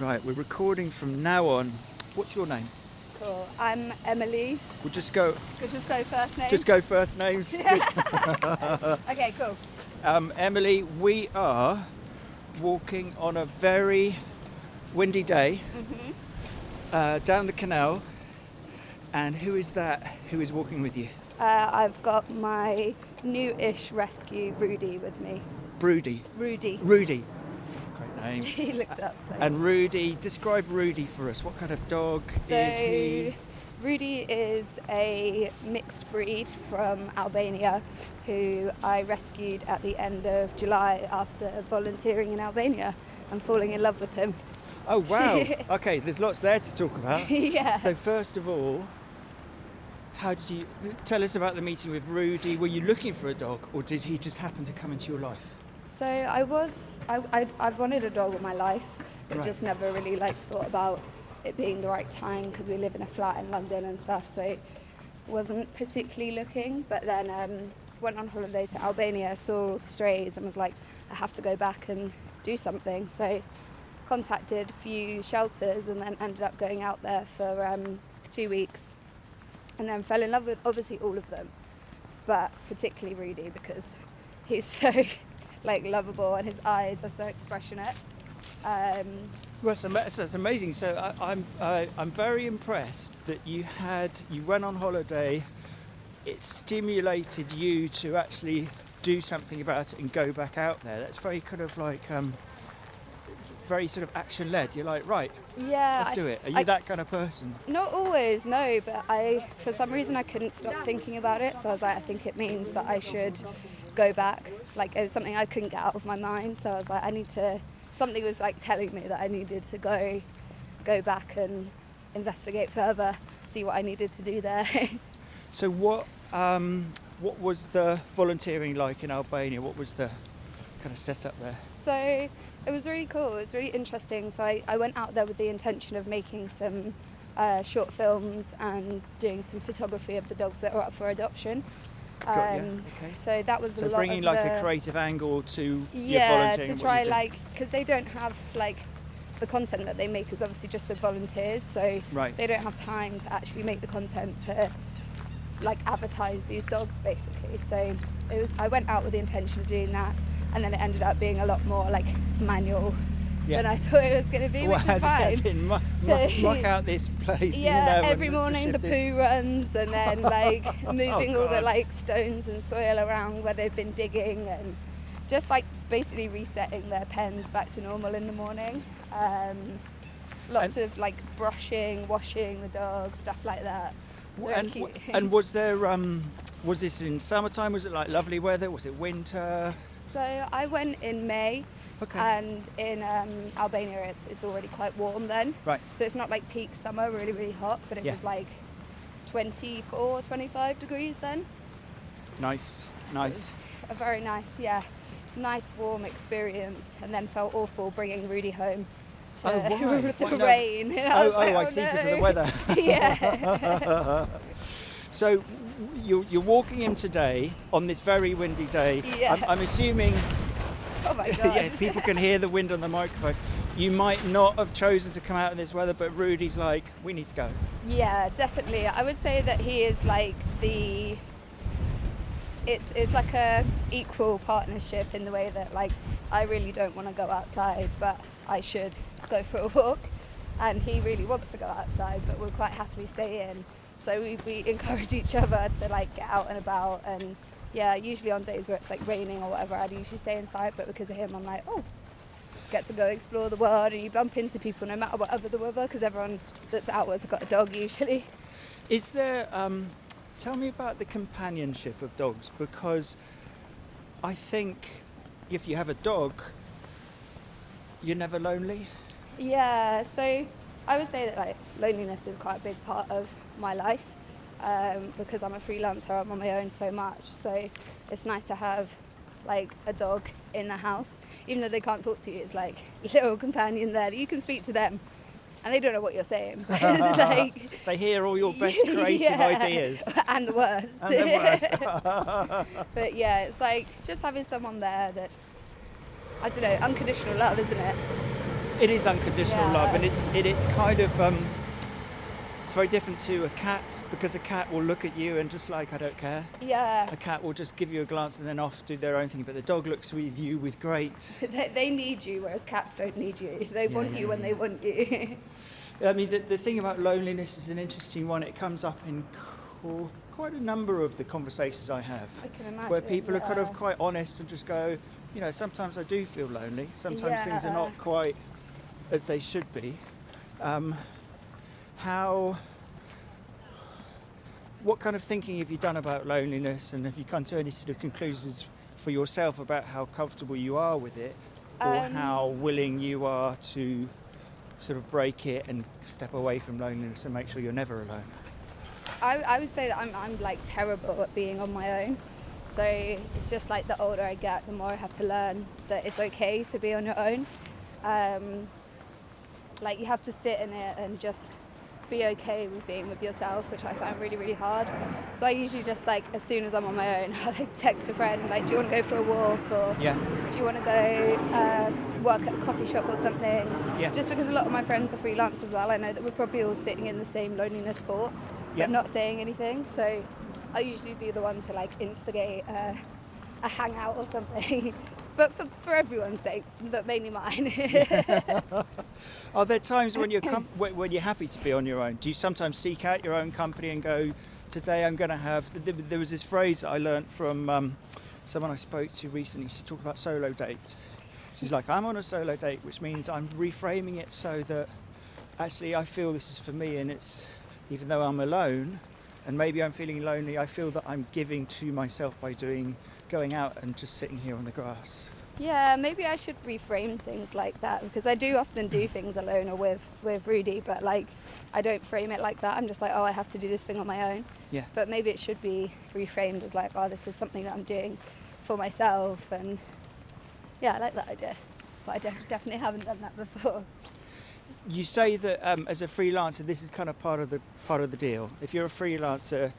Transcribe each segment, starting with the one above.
Right, we're recording from now on. What's your name? Cool. I'm Emily. We'll just go. Could just go first name. Just go first names. Okay, cool. Emily, we are walking on a very windy day down the canal. And who is that? Who is walking with you? I've got my new-ish rescue, Rudy, with me. Rudy. Rudy. Great name. He looked up. And Rudy, describe Rudy for us. What kind of dog is he? Rudy is a mixed breed from Albania who I rescued at the end of July after volunteering in Albania and falling in love with him. Oh, wow. Okay, there's lots there to talk about. Yeah. So first of all, how did you tell us about the meeting with Rudy? Were you looking for a dog, or did he just happen to come into your life? So I've wanted a dog all my life, but just never really thought about it being the right time because we live in a flat in London and stuff, so wasn't particularly looking. But then went on holiday to Albania, saw strays and was like, I have to go back and do something. So contacted a few shelters and then ended up going out there for 2 weeks. And then fell in love with obviously all of them, but particularly Rudy because he's so lovable and his eyes are so expressionate. Well, that's amazing. So I'm very impressed that you went on holiday. It stimulated you to actually do something about it and go back out there. That's very kind of very sort of action-led. You're like, right, yeah, let's do it. Are you that kind of person? Not always, no, but for some reason I couldn't stop thinking about it, so I was like, I think it means that I should go back. It was something I couldn't get out of my mind, so I was like, something was telling me that I needed to go back and investigate further, see what I needed to do there. So what was the volunteering like in Albania? What was the kind of setup there? So it was really cool, it was really interesting. So I went out there with the intention of making some short films and doing some photography of the dogs that are up for adoption. Okay. So that was a lot bringing of a creative angle to your yeah, volunteering. to try because they don't have the content that they make is obviously just the volunteers, so they don't have time to actually make the content to advertise these dogs basically. So I went out with the intention of doing that, and then it ended up being a lot more manual than I thought it was going to be, which is fine. Muck out this place. Yeah, every morning the poo runs, and then moving all the stones and soil around where they've been digging, and just basically resetting their pens back to normal in the morning. Lots of brushing, washing the dogs, stuff like that. And was there was this in summertime? Was it lovely weather? Was it winter? So I went in May. Okay. And in Albania it's already quite warm then. Right. So it's not peak summer, really, really hot, but it was 24, 25 degrees then. Nice. So it was a very nice warm experience, and then felt awful bringing Rudy home to the rain. I see, because of the weather. Yeah. So you're walking him today on this very windy day. Yeah. I'm assuming. Oh my God. Yeah, people can hear the wind on the microphone. You might not have chosen to come out in this weather, but Rudy's we need to go. Yeah, definitely. I would say that he is it's a equal partnership in the way that I really don't want to go outside, but I should go for a walk, and he really wants to go outside, but we'll quite happily stay in. So we encourage each other to get out and about, and yeah, usually on days where it's raining or whatever, I'd usually stay inside, but because of him, I'm get to go explore the world, and you bump into people no matter whatever the weather, because everyone that's outwards has got a dog usually. Is there, tell me about the companionship of dogs, because I think if you have a dog, you're never lonely. Yeah, so I would say that loneliness is quite a big part of my life. Because I'm a freelancer, I'm on my own so much, so it's nice to have a dog in the house, even though they can't talk to you. It's a little companion there that you can speak to them, and they don't know what you're saying. They hear all your best creative ideas and the worst. But yeah, it's just having someone there that's, I don't know, unconditional love, isn't it? It is unconditional Yeah. love, and it's kind of it's very different to a cat, because a cat will look at you and just like, I don't care. Yeah. A cat will just give you a glance and then off do their own thing, but the dog looks with you with great. They need you, whereas cats don't need you. They want you when they want you. I mean, the thing about loneliness is an interesting one. It comes up in quite a number of the conversations I have, I can imagine. where people are kind of quite honest and just go, sometimes I do feel lonely. Sometimes things are not quite as they should be. What kind of thinking have you done about loneliness, and have you come to any sort of conclusions for yourself about how comfortable you are with it, or how willing you are to sort of break it and step away from loneliness and make sure you're never alone? I would say that I'm like terrible at being on my own. So it's just like the older I get, the more I have to learn that it's okay to be on your own. Like you have to sit in it and just be okay with being with yourself, which I find really, really hard. So I usually just like, as soon as I'm on my own, I like text a friend, like, do you want to go for a walk, or do you want to go work at a coffee shop or something? Just because a lot of my friends are freelance as well, I know that we're probably all sitting in the same loneliness thoughts, but not saying anything. So I usually be the one to like instigate a hangout or something. But for everyone's sake, but mainly mine. Are there times when when you're happy to be on your own? Do you sometimes seek out your own company and go, today I'm going to have... There was this phrase that I learnt from someone I spoke to recently. She talked about solo dates. She's like, I'm on a solo date, which means I'm reframing it so that actually I feel this is for me, and it's, even though I'm alone and maybe I'm feeling lonely, I feel that I'm giving to myself by going out and just sitting here on the grass. Yeah, maybe I should reframe things like that, because I do often do things alone or with Rudy, but like I don't frame it like that. I'm just like, oh, I have to do this thing on my own. Yeah. But maybe it should be reframed as like, oh, this is something that I'm doing for myself, and yeah, I like that idea. But I definitely haven't done that before. You say that as a freelancer, this is kind of part of the deal. If you're a freelancer,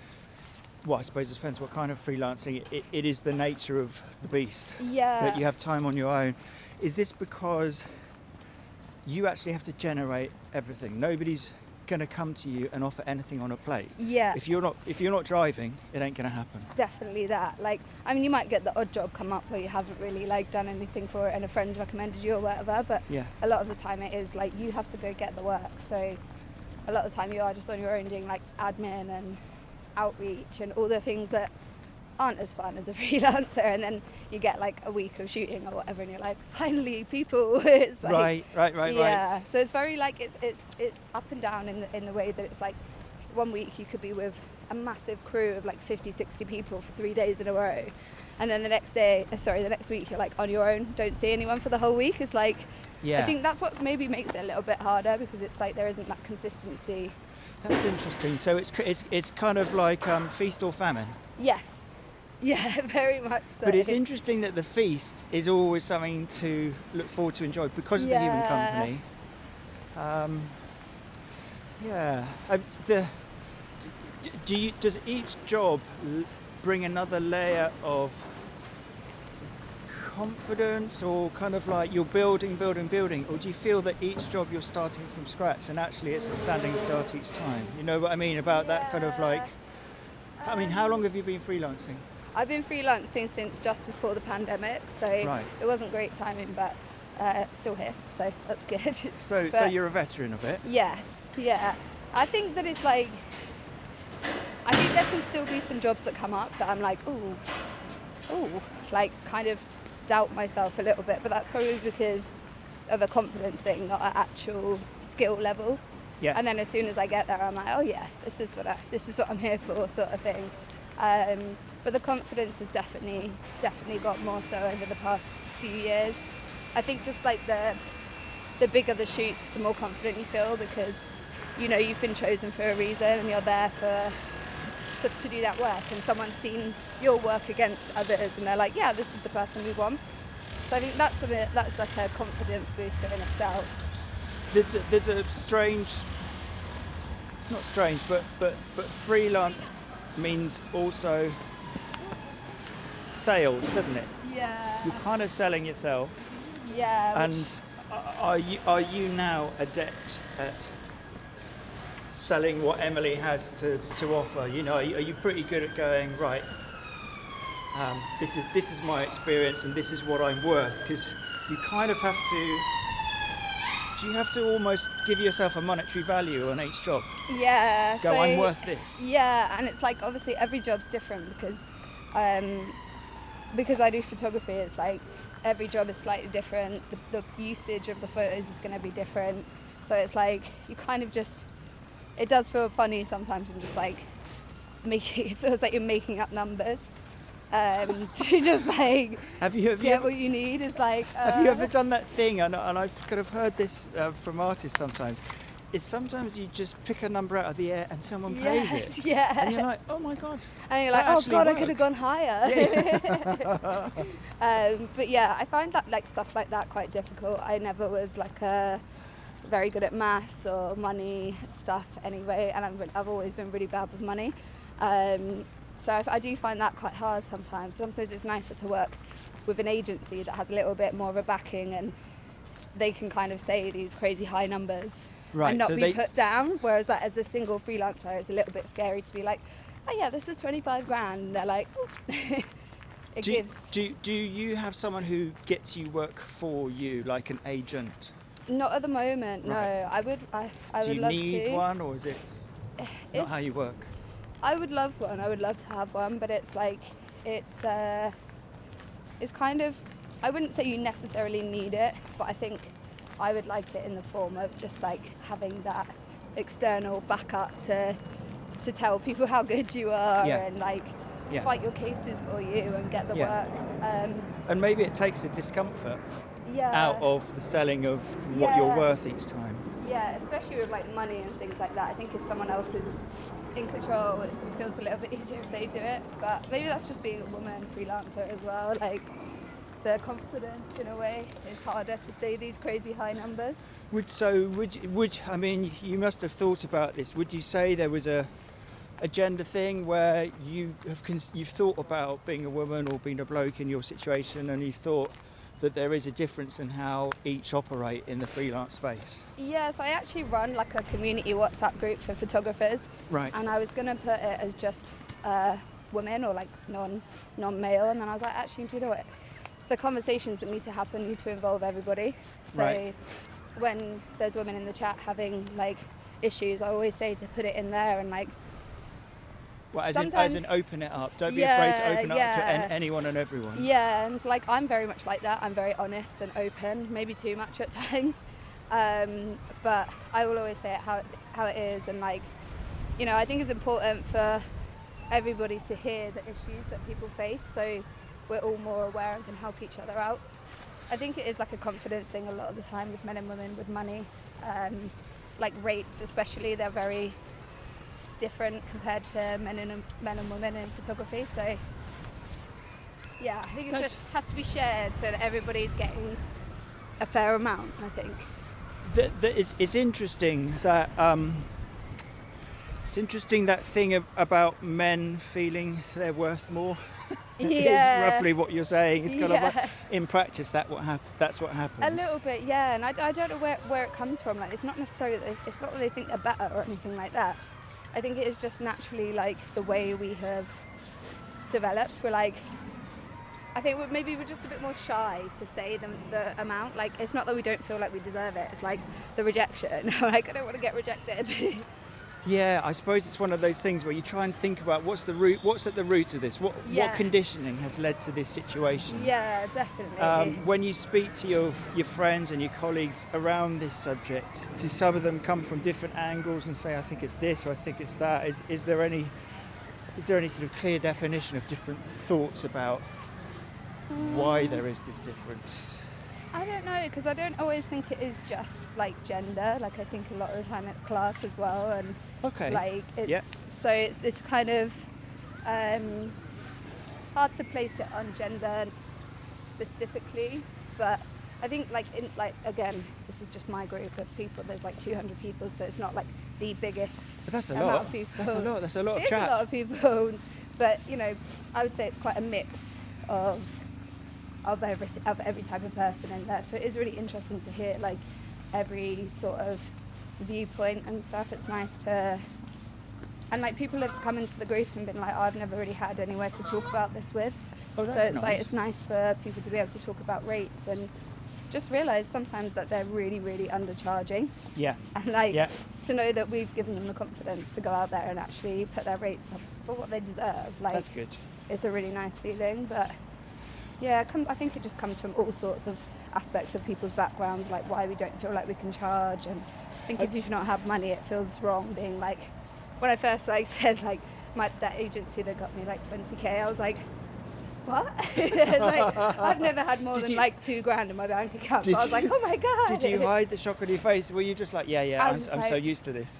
well, I suppose it depends what kind of freelancing. It is the nature of the beast. Yeah. That you have time on your own. Is this because you actually have to generate everything? Nobody's going to come to you and offer anything on a plate. Yeah. If you're not driving, it ain't going to happen. Definitely that. Like, I mean, you might get the odd job come up where you haven't really like done anything for it and a friend's recommended you or whatever, but a lot of the time it is like you have to go get the work. So a lot of the time you are just on your own doing like admin and outreach and all the things that aren't as fun as a freelancer, and then you get like a week of shooting or whatever and you're like, finally people. It's like, right. So it's very like it's up and down in the way that it's like 1 week you could be with a massive crew of like 50-60 people for 3 days in a row, and then the next week you're like on your own, don't see anyone for the whole week. It's like, I think that's what maybe makes it a little bit harder, because it's like there isn't that consistency. That's interesting. So it's kind of like feast or famine. Yes. Yeah, very much so. But it's interesting that the feast is always something to look forward to enjoy because of the human company. Does each job bring another layer of confidence, or kind of like you're building, or do you feel that each job you're starting from scratch and actually it's a standing start each time? You know what I mean about that kind of like... I mean, how long have you been freelancing? I've been freelancing since just before the pandemic, so it wasn't great timing, but still here, so that's good. So you're a veteran of it? Yes, yeah. I think that it's like, I think there can still be some jobs that come up that I'm like, ooh, like kind of doubt myself a little bit, but that's probably because of a confidence thing, not an actual skill level. Yeah. And then as soon as I get there, I'm like, oh yeah, this is what I'm here for, sort of thing. But the confidence has definitely got more so over the past few years. I think just like the bigger the shoots, the more confident you feel, because you know you've been chosen for a reason and you're there to do that work, and someone's seen your work against others and they're like, yeah, this is the person we want. So I think that's like a confidence booster in itself. There's a strange, not strange, but freelance means also sales, doesn't it? Yeah. You're kind of selling yourself. Yeah. And Are you now adept at selling what Emily has to offer? You know, are you pretty good at going, right, this is my experience and this is what I'm worth? Because you kind of have to. Do you have to almost give yourself a monetary value on each job? Yeah. Go, I'm worth this. Yeah, and it's like obviously every job's different because I do photography. It's like every job is slightly different. The usage of the photos is going to be different. So it's like you kind of just. It does feel funny sometimes. I'm just like it feels like you're making up numbers. To just like have you get what you need is like. Have you ever done that thing? And I've kind of heard this from artists sometimes. Is sometimes you just pick a number out of the air and someone pays it. Yeah. And you're like, oh my god. And you're like, oh god, works. I could have gone higher. Yeah. But yeah, I find that like stuff like that quite difficult. I never was like very good at maths or money stuff anyway, and I've always been really bad with money. So I do find that quite hard sometimes. Sometimes it's nicer to work with an agency that has a little bit more of a backing and they can kind of say these crazy high numbers and not be put down. Whereas like, as a single freelancer, it's a little bit scary to be like, oh yeah, this is 25 grand. And they're like, Do you have someone who gets you work for you, like an agent? Not at the moment, no. Right. I would love to. Do you need one, or is it not how you work? I would love one. I would love to have one, but it's like it's kind of. I wouldn't say you necessarily need it, but I think I would like it in the form of just like having that external backup to tell people how good you are and like fight your cases for you and get the work. And maybe it takes the discomfort out of the selling of what you're worth each time. Yeah, especially with like money and things like that. I think if someone else is in control, it feels a little bit easier if they do it. But maybe that's just being a woman freelancer as well. Like the confidence in a way is harder to say these crazy high numbers. I mean, you must have thought about this. Would you say there was a gender thing where you've thought about being a woman or being a bloke in your situation, and you thought that there is a difference in how each operate in the freelance space? Yes, I actually run like a community WhatsApp group for photographers. Right. And I was going to put it as just women or like non-male, and then I was like, actually, do you know what? The conversations that need to happen need to involve everybody. So when there's women in the chat having like issues, I always say to put it in there and like. Well, as in open it up. Don't be afraid to open up to anyone and everyone. Yeah, and like I'm very much like that. I'm very honest and open, maybe too much at times. But I will always say it how it is, and like, you know, I think it's important for everybody to hear the issues that people face, so we're all more aware and can help each other out. I think it is like a confidence thing a lot of the time with men and women with money. Like rates especially, they're very different compared to men and women in photography. So yeah, I think it just has to be shared so that everybody's getting a fair amount, I think. It's interesting that thing about men feeling they're worth more. Is roughly what you're saying. It's kind of in practice that's what happens. A little bit, yeah. And I don't know where it comes from. Like, it's not necessarily it's not that they think they're better or anything like that. I think it is just naturally like the way we have developed. We're like, I think we're just a bit more shy to say the amount. Like, it's not that we don't feel like we deserve it. It's like the rejection. Like, I don't want to get rejected. Yeah, I suppose it's one of those things where you try and think about what's at the root of this. What conditioning has led to this situation? Yeah, definitely. When you speak to your friends and your colleagues around this subject, do some of them come from different angles and say, I think it's this or I think it's that? Is there any sort of clear definition of different thoughts about why there is this difference? I don't know, because I don't always think it is just like gender. Like, I think a lot of the time it's class as well, and like it's kind of hard to place it on gender specifically. But I think again, this is just my group of people. There's like 200 people, so it's not like the biggest amount of people. That's a lot. That's a lot of chat. It's a lot of people, but you know, I would say it's quite a mix of of every type of person in there. So it is really interesting to hear like every sort of viewpoint and stuff. It's nice to, and like people have come into the group and been like, oh, I've never really had anywhere to talk about this with. Oh, so that's it's like it's nice for people to be able to talk about rates and just realise sometimes that they're really, really undercharging. Yeah. And like to know that we've given them the confidence to go out there and actually put their rates up for what they deserve. Like, that's good. It's a really nice feeling. But yeah, I think it just comes from all sorts of aspects of people's backgrounds, like why we don't feel like we can charge. And I think if you've not had money, it feels wrong being like, when I first like said like that agency that got me like 20k, I was like, what? Like, I've never had more than like $2,000 in my bank account. So I was like, oh my God. Did you hide the shock on your face? Were you just like, I'm so used to this?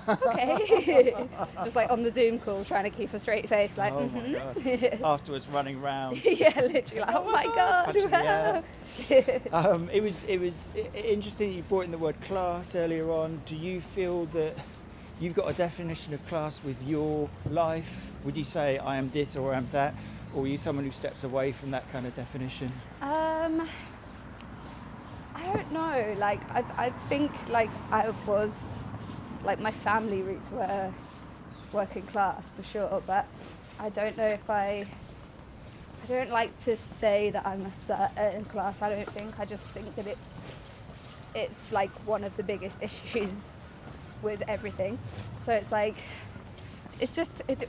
Okay. Just like on the Zoom call trying to keep a straight face, like, oh my God. Afterwards running round. Yeah, literally like, oh my God. It was interesting that you brought in the word class earlier on. Do you feel that you've got a definition of class with your life? Would you say I am this or I am that? Or are you someone who steps away from that kind of definition? I don't know. Like, I think like I was, like my family roots were working class for sure, but I don't know if I don't like to say that I'm a certain class. I don't think. I just think that it's like one of the biggest issues with everything. So it's like, it's just, it's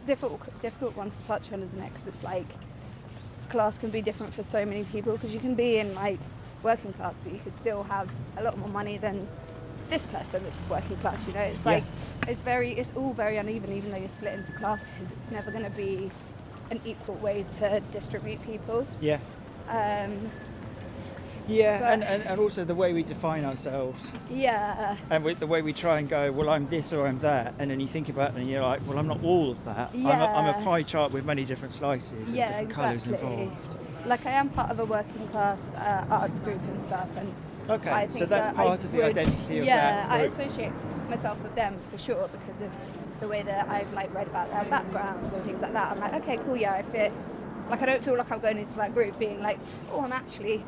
a difficult one to touch on, isn't it? Because it's like, class can be different for so many people, because you can be in like working class, but you could still have a lot more money than this person that's working class, you know? It's like, it's all very uneven, even though you're split into classes. It's never going to be an equal way to distribute people. Yeah. And also the way we define ourselves. Yeah. And with the way we try and go, well, I'm this or I'm that. And then you think about it and you're like, well, I'm not all of that. Yeah. I'm a pie chart with many different slices and different colours involved. Like I am part of a working class arts group and stuff. And okay, I think so that's part of the identity of that group. Yeah, I associate myself with them for sure because of the way that I've like read about their backgrounds and things like that. I'm like, okay, cool, yeah, I fit. Like I don't feel like I'm going into that group being like, oh, I'm actually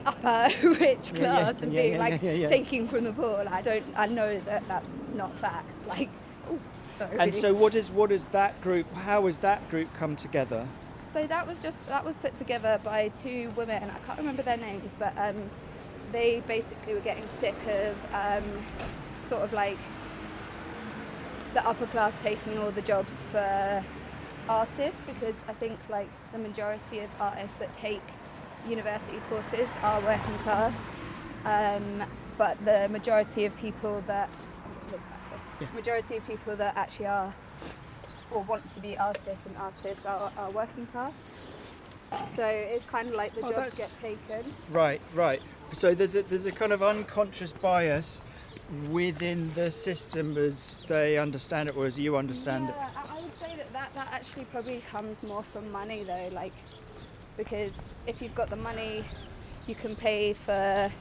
upper rich class and being taking from the poor. Like, I know that that's not fact. Like, oh, sorry. And really. So what is that group? How has that group come together? So that was put together by two women. I can't remember their names, but they basically were getting sick of sort of like the upper class taking all the jobs for artists, because I think like the majority of artists that take university courses are working class, but the majority of people that actually are or want to be artists are working class. So it's kind of like the jobs get taken. Right. So there's a kind of unconscious bias within the system as they understand it or as you understand it. I would say that actually probably comes more from money though, like, because if you've got the money, you can pay for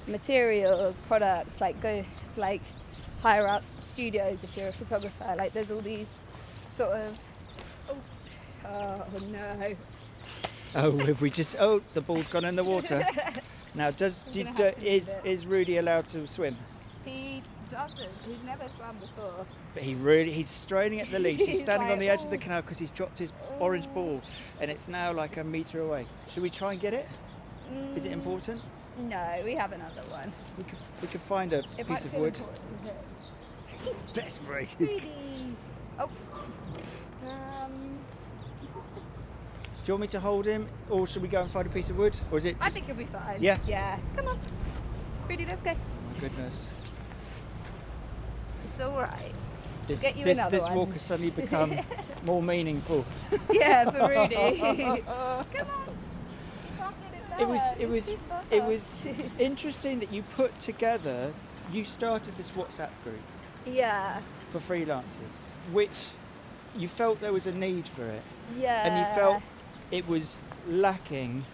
materials, products, like go like hire out studios if you're a photographer. Like there's all these sort of oh no. The ball's gone in the water. Now is Rudy allowed to swim? He doesn't. He's never swam before. But he's straining at the leash. He's standing on the edge of the canal because he's dropped his orange ball and it's now like a metre away. Should we try and get it? Is it important? No, we have another one. We could find a piece of wood. He's desperate. Oh. Do you want me to hold him, or should we go and find a piece of wood, or is it? I think he'll be fine. Yeah. Yeah. Come on, Rudy, let's go. Goodness. It's all right. This one. walk has suddenly become more meaningful. Yeah, for Rudy. Come on. It was interesting that you put together. You started this WhatsApp group. Yeah. For freelancers, which you felt there was a need for it. Yeah. And you felt it was lacking.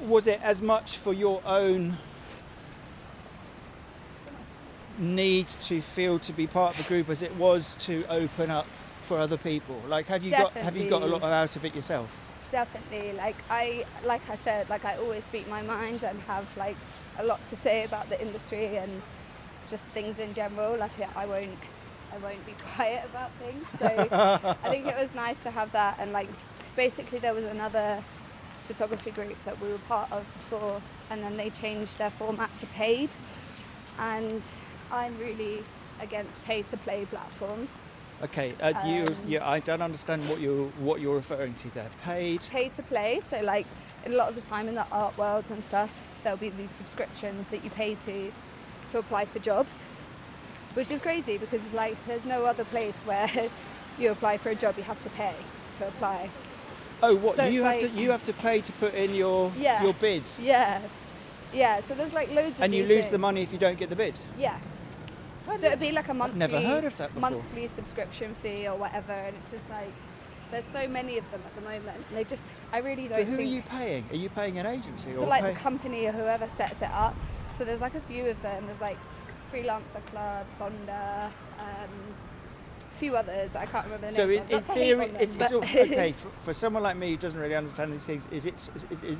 Was it as much for your own need to feel to be part of the group as it was to open up for other people? Like, have you got a lot out of it yourself? Definitely. Like I said, like I always speak my mind and have like a lot to say about the industry and just things in general. Like I won't be quiet about things. So I think it was nice to have that. And like basically there was another photography group that we were part of before, and then they changed their format to paid. And I'm really against pay-to-play platforms. Okay, I don't understand what you're referring to there. Pay-to-play, so like a lot of the time in the art worlds and stuff, there'll be these subscriptions that you pay to apply for jobs, which is crazy because like there's no other place where you apply for a job you have to pay to apply. Oh, what? So you have to pay to put in your bid. Yeah. So there's like loads of. And you these lose things. the money if you don't get the bid. Yeah. So it'd be like a monthly. I've never heard of that before. Monthly subscription fee or whatever, and it's just like there's so many of them at the moment. I really don't. But who are you paying? Are you paying an agency So like the company or whoever sets it up. So there's like a few of them. There's like Freelancer Club, Sonda, a few others. I can't remember the so names. in theory, it's all, okay for someone like me who doesn't really understand these things. Is it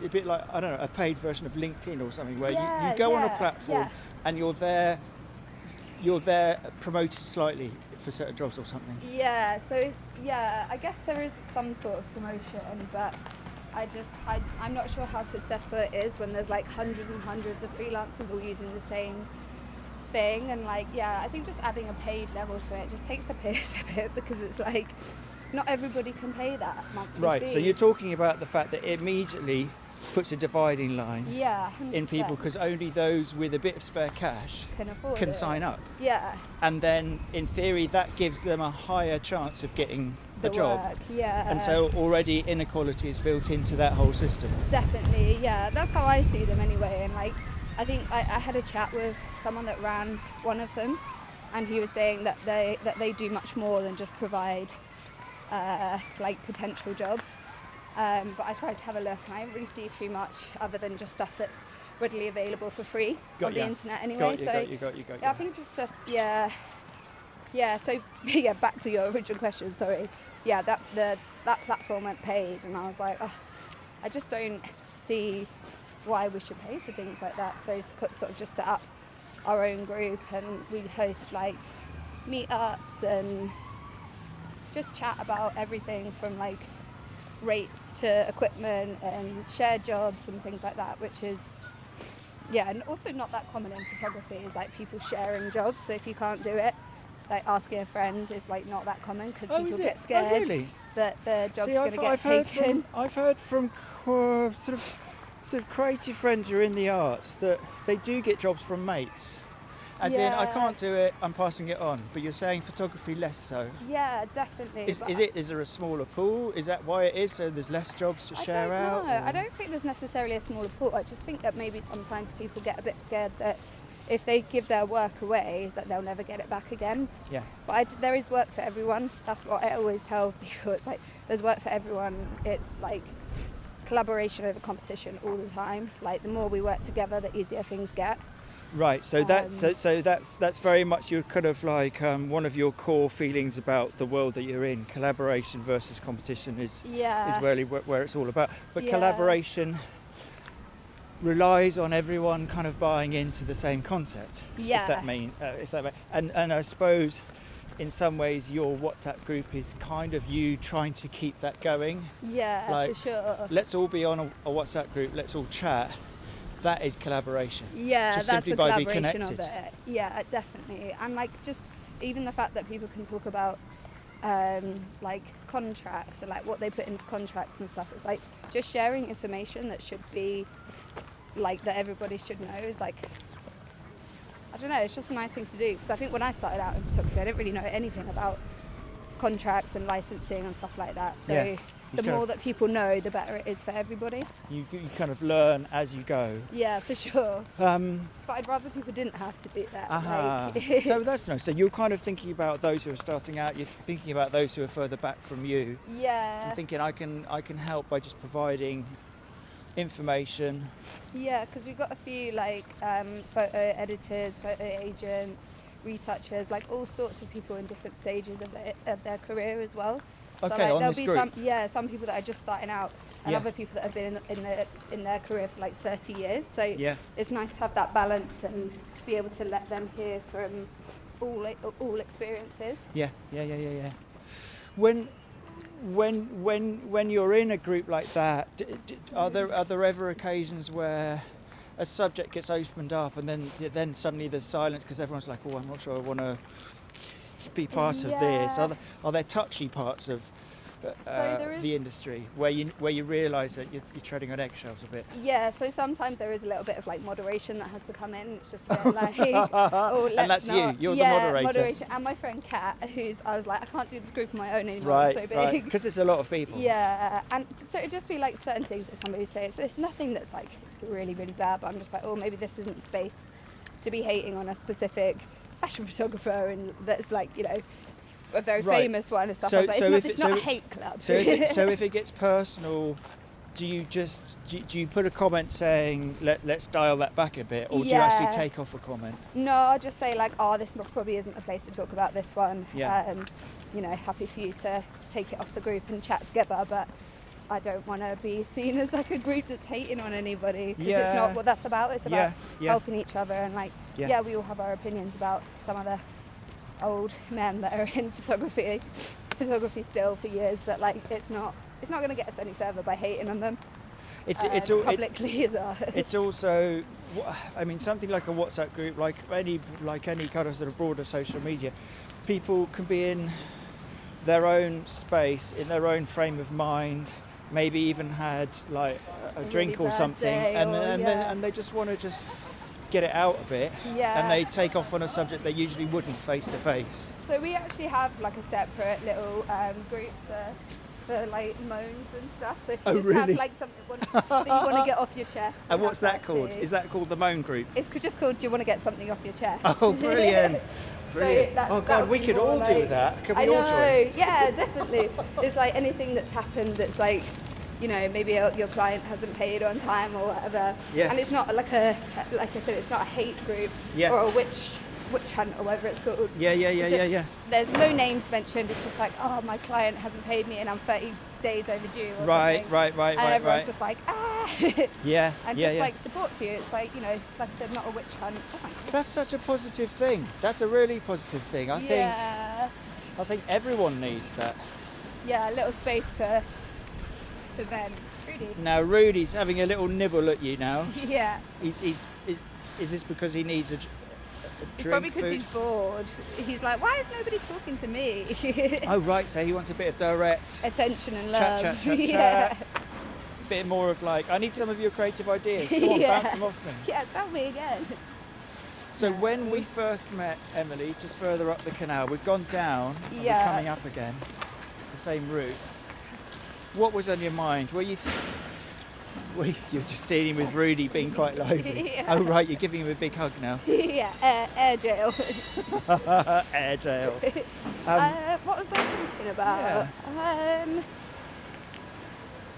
a bit like, I don't know, a paid version of LinkedIn or something where you go on a platform and you're there promoted slightly for certain jobs or something? Yeah, so I guess there is some sort of promotion, but I'm not sure how successful it is when there's like hundreds and hundreds of freelancers all using the same thing. And like, I think just adding a paid level to it just takes the piss a bit, because it's like not everybody can pay that monthly Right, fee. so you're talking about the fact that it immediately puts a dividing line in people, because only those with a bit of spare cash can sign up. Yeah. And then in theory that gives them a higher chance of getting a job. Work, yeah. And so already inequality is built into that whole system. Definitely, yeah. That's how I see them anyway. And like, I think I had a chat with someone that ran one of them, and he was saying that they do much more than just provide like potential jobs. But I tried to have a look, and I didn't really see too much other than just stuff that's readily available for free on the internet anyway. Got you. I think just yeah. So back to your original question. Sorry. Yeah, that platform went paid, and I was like, I just don't see why we should pay for things like that. So sort of just set up our own group, and we host like meetups and just chat about everything from like rates to equipment and shared jobs and things like that, which is and also not that common in photography, is like people sharing jobs. So if you can't do it, like asking a friend is like not that common, because people get scared that the job's going to get taken. I've heard from sort of creative friends who are in the arts that they do get jobs from mates. As in, I can't do it, I'm passing it on. But you're saying photography less so. Yeah, definitely. Is there a smaller pool? Is that why it is? So there's less jobs to share out? I don't think there's necessarily a smaller pool. I just think that maybe sometimes people get a bit scared that if they give their work away, that they'll never get it back again. Yeah. But there is work for everyone. That's what I always tell people. It's like there's work for everyone. It's like collaboration over competition all the time. Like the more we work together, the easier things get. Right, so that's very much your kind of like one of your core feelings about the world that you're in. Collaboration versus competition is really where it's all about. But collaboration relies on everyone kind of buying into the same concept. Yeah. And I suppose in some ways your WhatsApp group is kind of you trying to keep that going. Yeah, like, for sure. Let's all be on a WhatsApp group. Let's all chat. That is collaboration. Yeah, just that's simply the by being collaboration connected. of it. Yeah, definitely. And like just even the fact that people can talk about like contracts and like what they put into contracts and stuff. It's like just sharing information that should be like that everybody should know is like, I don't know, it's just a nice thing to do, because I think when I started out in photography I didn't really know anything about contracts and licensing and stuff like that. So the more that people know, the better it is for everybody. You kind of learn as you go. Yeah, for sure. But I'd rather people didn't have to do that. So that's nice. So you're kind of thinking about those who are starting out. You're thinking about those who are further back from you. Yeah. I'm thinking I can help by just providing information. Yeah, because we've got a few like photo editors, photo agents, retouchers, like all sorts of people in different stages of their career as well. So Okay, like, on there'll this be group. some people that are just starting out, and Yeah. other people that have been in their career for like 30 years. So Yeah. it's nice to have that balance and be able to let them hear from all experiences. Yeah. When you're in a group like that, are there ever occasions where a subject gets opened up and then suddenly there's silence because everyone's like, oh, I'm not sure I want to be part of this? Are there touchy parts of the industry where you realise that you're treading on eggshells a bit? Yeah, so sometimes there is a little bit of like moderation that has to come in. It's just a bit like, oh, let's and that's not. you're the moderator. Moderation. And my friend Kat, I was like, I can't do this group on my own anymore. Right, It's so big. right, because it's a lot of people. Yeah, and so it'd just be like certain things that somebody says. So it's nothing that's like really, really bad, but I'm just like, oh, maybe this isn't space to be hating on a specific fashion photographer, and that's like, you know, a very famous one and stuff. I was like, it's not a hate club. So if it gets personal, do you put a comment saying let's dial that back a bit, or do you actually take off a comment? No, I'll just say like, oh, this probably isn't the place to talk about this one. Yeah. You know, happy for you to take it off the group and chat together, but I don't want to be seen as like a group that's hating on anybody, because it's not what that's about. It's about helping each other, and like, we all have our opinions about some of the old men that are in photography still for years, but like it's not going to get us any further by hating on them. It's publicly as well. It's also, I mean, something like a WhatsApp group, like any kind of sort of broader social media, people can be in their own space, in their own frame of mind, maybe even had like a drink or something, and they just want to just get it out a bit, and they take off on a subject they usually wouldn't face to face. So we actually have like a separate little group for like moans and stuff. So if you just have like something that you want to get off your chest. And what's that called? Too. Is that called the moan group? It's just called, do you want to get something off your chest? Oh, brilliant. Brilliant. So oh God, we could all do that. Can we all join? Yeah, definitely. It's like anything that's happened that's like, you know, maybe your client hasn't paid on time or whatever. Yeah. And it's not like I said, it's not a hate group or a witch hunt or whatever it's called. Yeah. There's no names mentioned. It's just like, oh, my client hasn't paid me and I'm 30 days overdue or right, something. Right. And everyone's just like, ah. Yeah. And just like supports you. It's like, you know, like I said, not a witch hunt. Oh my God. That's such a positive thing. That's a really positive thing. I think everyone needs that. Yeah, a little space to vent. Rudy. Now Rudy's having a little nibble at you now. Yeah. Is this because he needs a it's probably because he's bored. He's like, why is nobody talking to me? Oh right, so he wants a bit of direct attention and love. Chat. Yeah. Bit more of like, I need some of your creative ideas. Come on, bounce them off me. Yeah, tell me again. So when we first met Emily, just further up the canal, we've gone down and we're coming up again, the same route. What was on your mind? You're just dealing with Rudy being quite lively. Oh right, you're giving him a big hug now. Yeah, air jail. Air jail. What was I thinking about?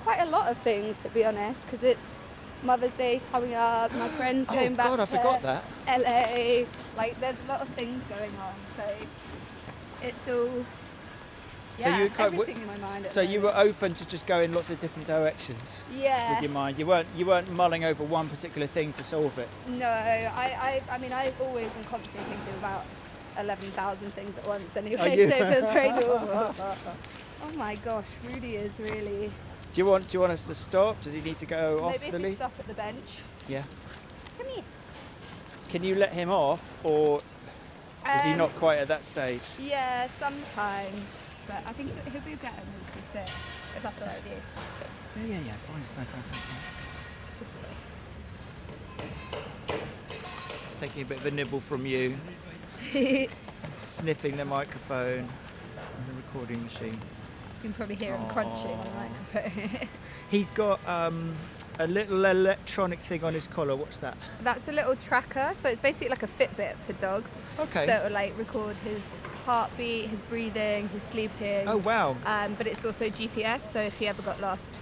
Quite a lot of things, to be honest, because it's Mother's Day coming up, my friend's going back God, I forgot that. LA. Like, there's a lot of things going on, so it's all... Yeah, everything in my mind. So you were open to just go in lots of different directions. Yeah. With your mind, you weren't mulling over one particular thing to solve it. No, I mean I always am constantly thinking about 11,000 things at once anyway. So it feels very normal. Oh my gosh, Rudy is really. Do you want us to stop? Does he need to go off Maybe the if lead? we stop at the bench. Yeah. Come here. Can you let him off, or is he not quite at that stage? Yeah, sometimes. But I think he'll be better when we sit, if that's all right with you. Yeah, fine. Just taking a bit of a nibble from you. Sniffing the microphone and the recording machine. You can probably hear him crunching on the microphone. He's got a little electronic thing on his collar. What's that? That's a little tracker. So it's basically like a Fitbit for dogs. Okay. So it'll like record his heartbeat, his breathing, his sleeping. Oh wow. But it's also GPS. So if he ever got lost,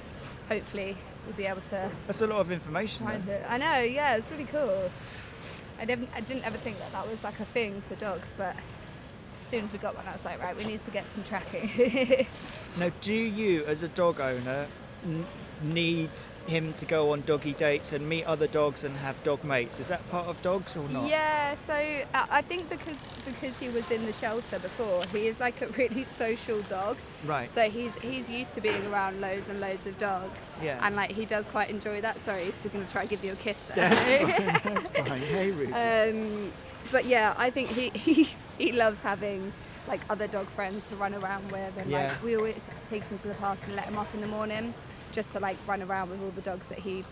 hopefully we'll be able to. That's a lot of information. Find it. I know. Yeah, it's really cool. I didn't ever think that was like a thing for dogs, but as soon as we got one, I was like, right, we need to get some tracking. Now, do you, as a dog owner, need him to go on doggy dates and meet other dogs and have dog mates? Is that part of dogs or not? Yeah, so I think because he was in the shelter before, he is like a really social dog. Right. So he's used to being around loads and loads of dogs. Yeah. And like he does quite enjoy that. Sorry, he's just going to try and give you a kiss there. That's fine. Hey, Ruby. But yeah, I think he loves having like other dog friends to run around with, and Yeah. like we always take him to the park and let him off in the morning, just to like run around with all the dogs that he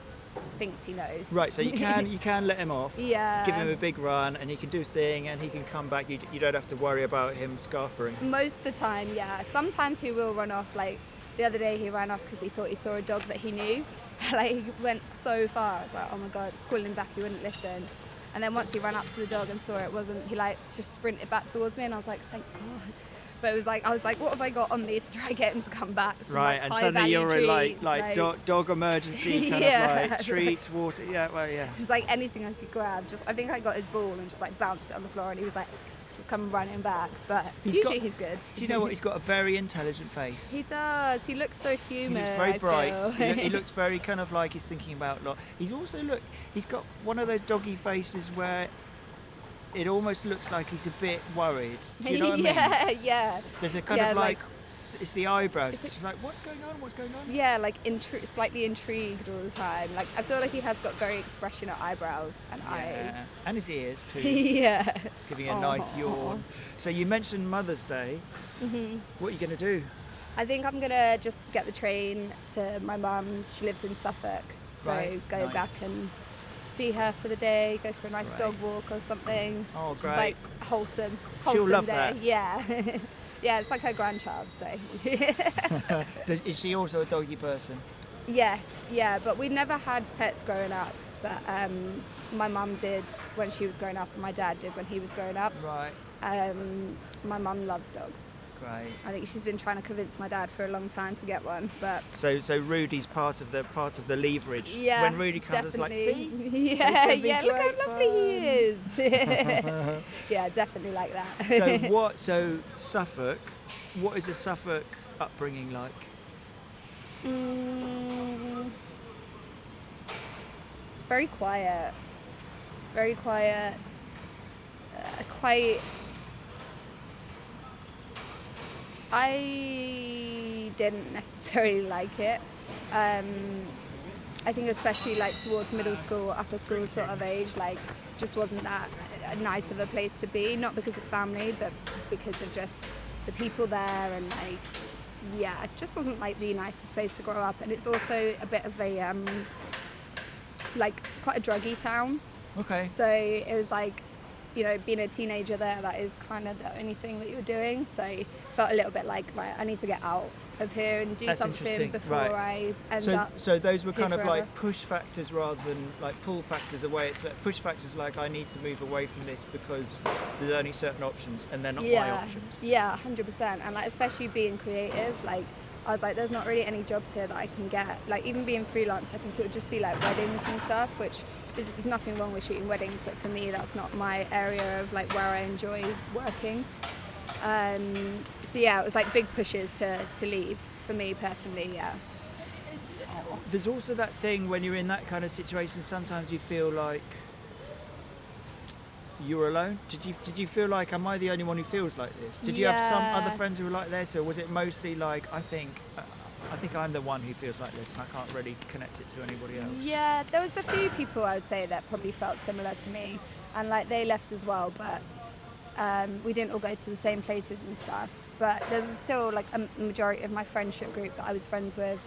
thinks he knows. Right, so you can let him off. Yeah. Give him a big run, and he can do his thing, and he can come back. You don't have to worry about him scarpering. Most of the time, yeah. Sometimes he will run off. Like the other day, he ran off because he thought he saw a dog that he knew. Like he went so far. I was like, oh my god, calling him back, he wouldn't listen. And then once he ran up to the dog and saw it wasn't, he like just sprinted back towards me, and I was like, thank God. But it was like, I was like, what have I got on me to try and get him to come back? Some, Right, like, and high suddenly value you're in treats, like dog emergency kind Yeah. of like treats, water. Yeah, well, yeah. just like anything I could grab. Just I think I got his ball and just like bounced it on the floor, and he was like, come running back. But He's he's good. Do you know what? He's got a very intelligent face. He does. He looks so human. He looks very I bright. feel. He looks very kind of like he's thinking about a lot. He's also he's got one of those doggy faces where it almost looks like he's a bit worried. Do you know what I mean? Yeah. There's a kind Yeah, of like, like- it's the eyebrows. Is it- It's like, what's going on? What's going on? Yeah, like slightly intrigued all the time. Like I feel like he has got very expressionate eyebrows and eyes. And his ears too, Yeah. giving a nice Aw. yawn. So you mentioned Mother's Day. What are you going to do? I think I'm gonna just get the train to my mum's. She lives in Suffolk, so Right, go nice. back and see her for the day. Go for a That's nice great. dog walk or something. Oh, Just great. like wholesome She'll love day. that. Yeah. Yeah, it's like her grandchild. So. Is she also a doggy person? Yes, yeah, but we never had pets growing up. But my mum did when she was growing up, and my dad did when he was growing up. Right. My mum loves dogs. Great. I think she's been trying to convince my dad for a long time to get one, but So Rudy's part of the leverage. yeah, When Rudy comes, it's like, see. yeah, It can be yeah, look how great lovely he is. Yeah, definitely like that. So Suffolk. What is a Suffolk upbringing like? Very quiet. Very quiet. Quite. I didn't necessarily like it. I think especially like towards middle school, upper school sort of age, like just wasn't that nice of a place to be. Not because of family, but because of just the people there, and like, yeah, it just wasn't like the nicest place to grow up. And it's also a bit of a like quite a druggy town. Okay. So it was like, you know, being a teenager there, that is kind of the only thing that you're doing. So it felt a little bit like, right, I need to get out of here and do That's something interesting. before Right. I end So, up. so those were here kind of forever. like push factors rather than like pull factors away. It's like push factors like I need to move away from this because there's only certain options and they're not my options. Yeah, 100%. And like, especially being creative, like I was like, there's not really any jobs here that I can get. Like even being freelance, I think it would just be like weddings and stuff, which there's nothing wrong with shooting weddings, but for me, that's not my area of like where I enjoy working. So yeah, it was like big pushes to leave for me personally. Yeah. There's also that thing when you're in that kind of situation, sometimes you feel like you're alone. Did you feel like, am I the only one who feels like this? Did you have some other Yeah. friends who were like this, or was it mostly like I think I'm the one who feels like this and I can't really connect it to anybody else? Yeah, there was a few people I would say that probably felt similar to me, and like they left as well, but we didn't all go to the same places and stuff. But there's still like a majority of my friendship group that I was friends with.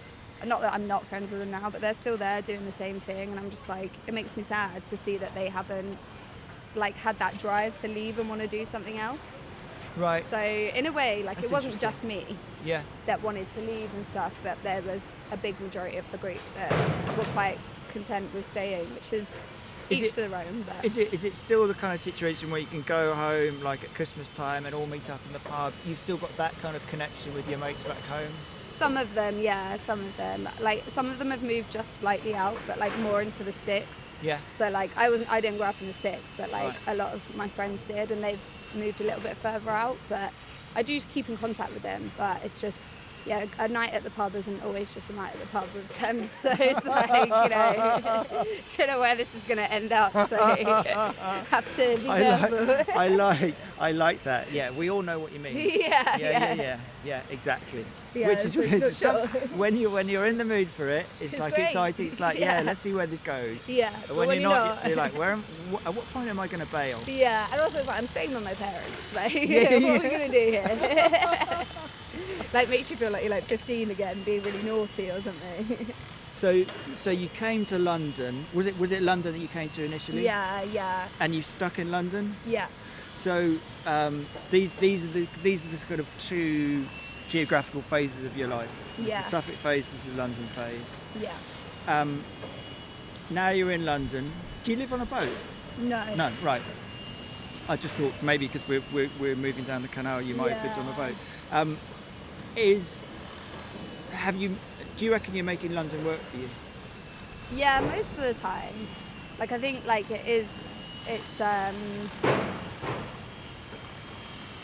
Not that I'm not friends with them now, but they're still there doing the same thing, and I'm just like, it makes me sad to see that they haven't like had that drive to leave and want to do something else. Right. So in a way, like That's it wasn't interesting. just me Yeah. that wanted to leave and stuff, but there was a big majority of the group that were quite content with staying, which is Is each it- to their own. But Is it still the kind of situation where you can go home like at Christmas time and all meet up in the pub? You've still got that kind of connection with your mates back home? some of them, yeah, some of them. Like some of them have moved just slightly out, but like more into the sticks. Yeah. So like I didn't grow up in the sticks, but like Right. a lot of my friends did, and they've moved a little bit further out. But I do keep in contact with them, but it's just yeah, a night at the pub isn't always just a night at the pub with them. So it's like, don't know where this is going to end up. So have to be careful. I like that. Yeah, we all know what you mean. Yeah, exactly. Yeah, Which is when you're in the mood for it, it's like great. exciting. It's like, let's see where this goes. Yeah. But when you're not, you're like, at what point am I going to bail? Yeah, and also it's like I'm staying with my parents. Like, what are we going to do here? Like, makes you feel like you're like 15 again, being really naughty or something. So you came to London. Was it London that you came to initially? Yeah. And you stuck in London? Yeah. So these are the sort of two geographical phases of your life. This is the Suffolk phase. This is the London phase. Yeah. Now you're in London. Do you live on a boat? No. Right. I just thought maybe because we're moving down the canal, you might have lived on a boat. Do you reckon you're making London work for you? Yeah, most of the time. Like, I think like it's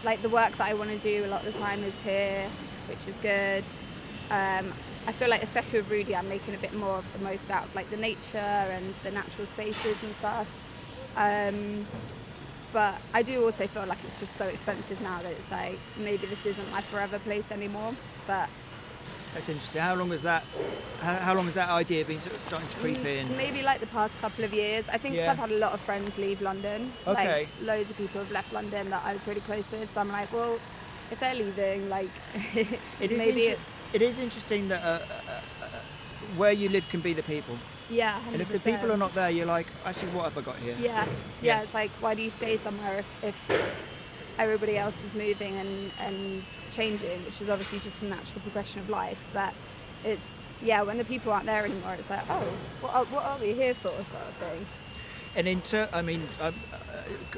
like the work that I want to do a lot of the time is here, which is good. I feel like, especially with Rudy, I'm making a bit more of the most out of like the nature and the natural spaces and stuff. But I do also feel like it's just so expensive now that it's like, maybe this isn't my forever place anymore. But that's interesting. How long has that idea been sort of starting to creep in? Maybe like the past couple of years. I think 'cause I've had a lot of friends leave London. Okay. Like, loads of people have left London that I was really close with. So I'm like, well, if they're leaving, like, maybe it is interesting that where you live can be the people. Yeah, 100%. And if the people are not there, you're like, actually, what have I got here? Yeah. It's like, why do you stay somewhere if everybody else is moving and changing, which is obviously just a natural progression of life. But it's, when the people aren't there anymore, it's like, oh, what are we here for, sort of thing. And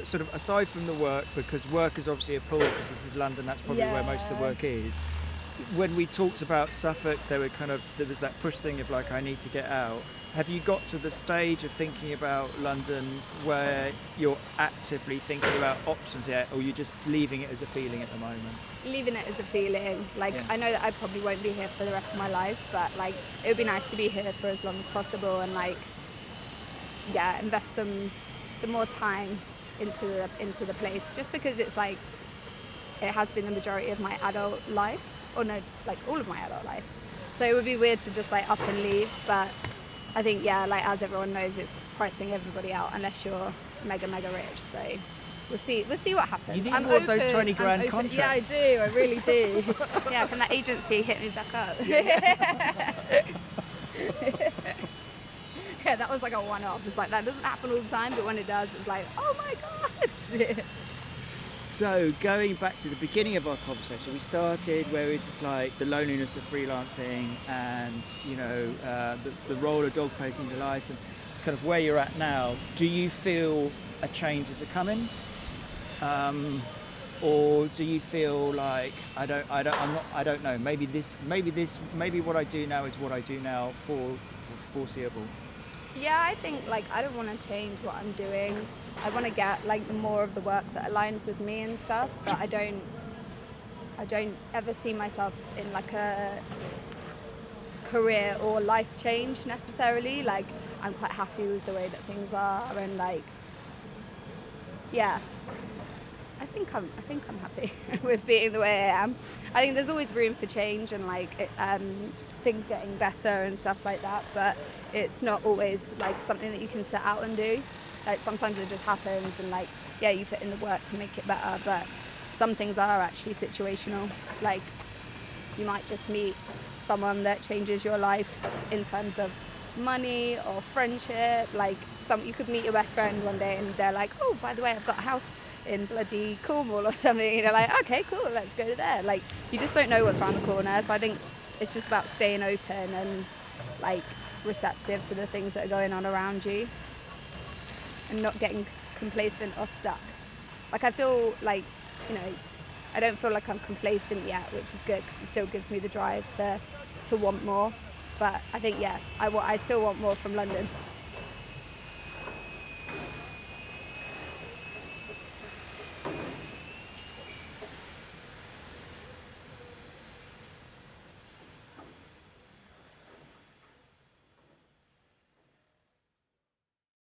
sort of aside from the work, because work is obviously a pull, because this is London, that's probably where most of the work is. When we talked about Suffolk, there was that push thing of like, I need to get out. Have you got to the stage of thinking about London where you're actively thinking about options yet, or you're just leaving it as a feeling at the moment? Leaving it as a feeling. Like, I know that I probably won't be here for the rest of my life, but like, it would be nice to be here for as long as possible and like, invest some more time into the place, just because it's like, it has been the majority of my adult life, or no, like all of my adult life. So it would be weird to just like up and leave, but I think, like as everyone knows, it's pricing everybody out unless you're mega rich. So we'll see what happens. You need more of those 20 grand contracts. Yeah, I do. I really do. Can that agency hit me back up? Yeah, that was like a one-off. It's like, that doesn't happen all the time, but when it does, it's like, oh my god. So going back to the beginning of our conversation, we started where we just like the loneliness of freelancing and the role a dog plays in your life, and kind of where you're at now. Do you feel a change is coming, or do you feel like I don't know? Maybe what I do now is what I do now for foreseeable. Yeah, I think like I don't want to change what I'm doing. I want to get like more of the work that aligns with me and stuff, but I don't ever see myself in like a career or life change necessarily. Like, I'm quite happy with the way that things are, and like, I think I'm happy with being the way I am. I think there's always room for change and like things getting better and stuff like that, but it's not always like something that you can set out and do. Like, sometimes it just happens, and like, you put in the work to make it better, but some things are actually situational. Like, you might just meet someone that changes your life in terms of money or friendship. Like, you could meet your best friend one day and they're like, oh, by the way, I've got a house in bloody Cornwall or something, and you're like, okay, cool, let's go there. Like, you just don't know what's around the corner. So I think it's just about staying open and like receptive to the things that are going on around you, and not getting complacent or stuck. Like, I feel like, I don't feel like I'm complacent yet, which is good because it still gives me the drive to want more. But I think, I still want more from London.